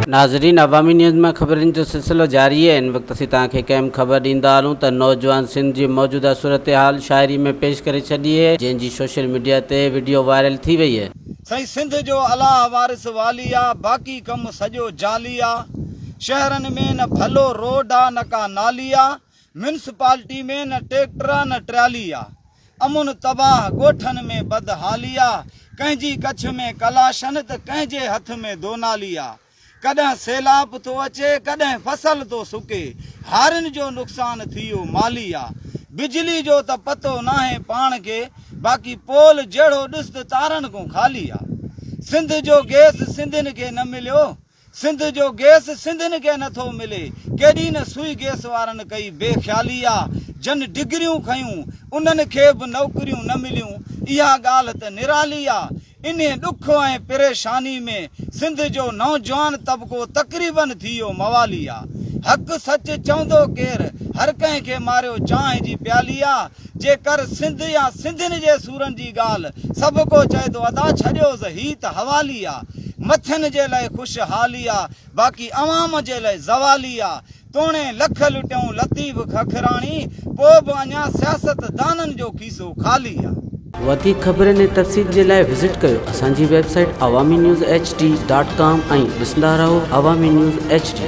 नाज़रीन, अवामी न्यूज़ में ख़बरनि जो सिलसिलो जारी है। इन वक्त असीं तव्हांखे कंहिं ख़बर ॾींदा हलूं त नौजवान सिंध जी मौजूदा सूरत हाल शायरी में पेश करे छॾी है, जंहिंजी सोशल मीडिया ते वीडियो वायरल थी वई है। सही सिंध जो अलाह वारिस वाली आ, बाक़ी कम सॼो जाली आ। शहरनि में न भलो रोड आ न का नाली आ, म्यूनिसिपालिटी में न ट्रैक्टर न ट्राली आ। अमुन तबाह ॻोठनि में बदहाली आ, कंहिंजी कच्छ में कलाशन त कंहिंजे हथ में दोनाली आ। कॾहिं सैलाब तो अचे कॾहिं फसल तो सुके, हारिन जो नुक़सान थियो माली आ। बिजली जो त पतो नाहे पाण खे, बाक़ी पोल जहिड़ो ॾिस त तारनि को खाली आ। सिंध जो गैस सिंधियुनि खे न मिलियो, सिंध जो गैस सिंधियुनि खे नथो मिले। केॾी न सुई गैस वारनि कई बेख़्याली आ, जन डिग्रियूं खयूं उन्हनि खे बि नौकरियूं न मिलियूं। इहा ॻाल्हि त निराली आ। इन ॾुख ऐं परेशानी में सिंध जो नौजवान तबिको तक़रीबन थियो मवाली आ। हक़ सच चवंदो केरु, हर कंहिंखे मारियो चांहि जी प्याली आ। जेकर सिंध या सिंधियुनि जे सूरनि जी ॻाल्हि सभु को चए थो अदा छॾियोसि ही त हवाली आ। मथियुनि जे लाइ ख़ुशहाली आ, बाक़ी अवाम जे लाइ ज़वाली आ। तोणे लख लुटियूं लतीफ़ खखराणी, पोइ बि अञा सियासतदाननि जो खीसो ख़ाली आ। वधीक ख़बरनि ऐं तफ़सील जे लाइ विज़िट कयो असांजी वेबसाइट awamiNewsHD.com ऐं ॾिसंदा रहो अवामी न्यूज़ HD।